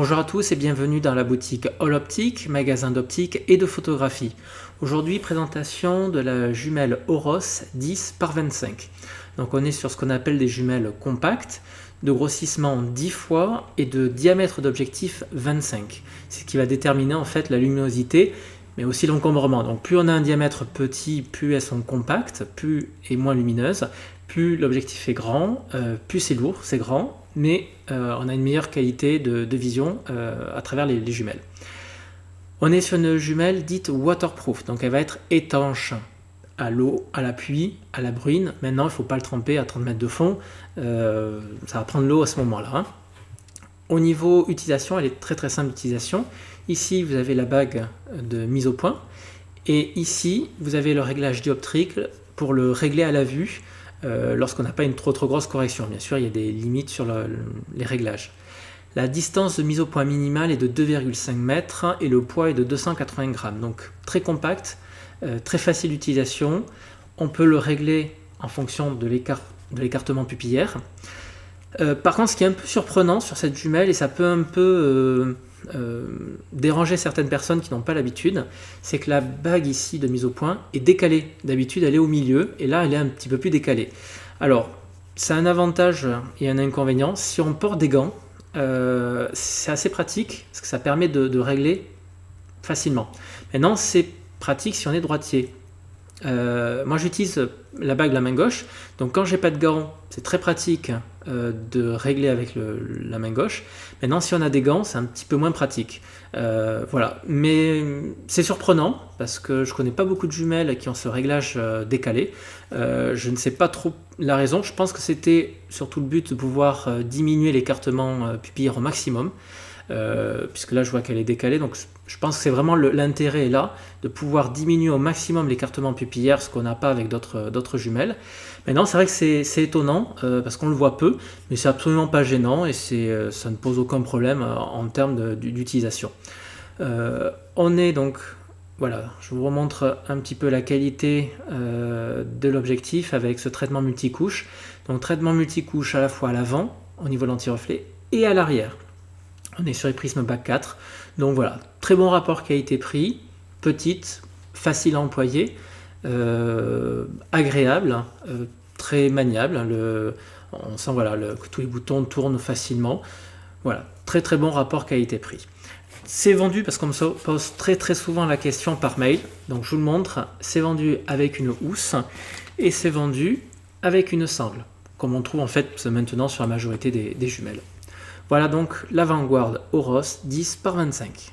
Bonjour à tous et bienvenue dans la boutique All Optique, magasin d'optique et de photographie. Aujourd'hui, présentation de la jumelle Oros 10 par 25. Donc on est sur ce qu'on appelle des jumelles compactes, de grossissement 10 fois et de diamètre d'objectif 25. C'est ce qui va déterminer en fait la luminosité, mais aussi l'encombrement. Donc plus on a un diamètre petit, plus elles sont compactes, plus et moins lumineuses. Plus l'objectif est grand, plus c'est lourd, c'est grand, mais on a une meilleure qualité de vision à travers les jumelles. On est sur une jumelle dite waterproof, donc elle va être étanche à l'eau, à la pluie, à la bruine. Maintenant, il ne faut pas le tremper à 30 mètres de fond, ça va prendre l'eau à ce moment-là. Hein. Au niveau utilisation, elle est très simple d'utilisation. Ici, vous avez la bague de mise au point, et ici, vous avez le réglage dioptrique pour le régler à la vue, lorsqu'on n'a pas une trop grosse correction. Bien sûr, il y a des limites sur les réglages. La distance de mise au point minimale est de 2,5 mètres et le poids est de 280 grammes. Donc très compact, très facile d'utilisation. On peut le régler en fonction de l'écartement pupillaire. Par contre, ce qui est un peu surprenant sur cette jumelle, et ça peut un peu déranger certaines personnes qui n'ont pas l'habitude, c'est que la bague ici de mise au point est décalée. D'habitude elle est au milieu et là elle est un petit peu plus décalée. Alors c'est un avantage et un inconvénient. Si on porte des gants, c'est assez pratique parce que ça permet de régler facilement. Maintenant c'est pratique si on est droitier. Moi j'utilise la bague de la main gauche, donc quand j'ai pas de gants c'est très pratique de régler avec la main gauche. Maintenant si on a des gants c'est un petit peu moins pratique, voilà. Mais c'est surprenant parce que je connais pas beaucoup de jumelles qui ont ce réglage décalé. Je ne sais pas trop la raison. Je pense que c'était surtout le but de pouvoir diminuer l'écartement pupillaire au maximum, puisque là je vois qu'elle est décalée, donc je pense que c'est vraiment l'intérêt est là, de pouvoir diminuer au maximum l'écartement pupillaire, ce qu'on n'a pas avec d'autres jumelles. Maintenant c'est vrai que c'est étonnant, parce qu'on le voit peu, mais c'est absolument pas gênant et ça ne pose aucun problème en termes d'utilisation. On est donc, voilà, je vous remontre un petit peu la qualité de l'objectif avec ce traitement multicouche. Donc traitement multicouche à la fois à l'avant, au niveau de l'anti-reflet, et à l'arrière. On est sur les prismes BAC 4, donc voilà, très bon rapport qualité-prix, petite, facile à employer, agréable, très maniable, on sent voilà, que tous les boutons tournent facilement, voilà, très bon rapport qualité-prix. C'est vendu, parce qu'on me pose très souvent la question par mail, donc je vous le montre, c'est vendu avec une housse, et c'est vendu avec une sangle, comme on trouve en fait maintenant sur la majorité des jumelles. Voilà donc la Vanguard Oros 10 par 25.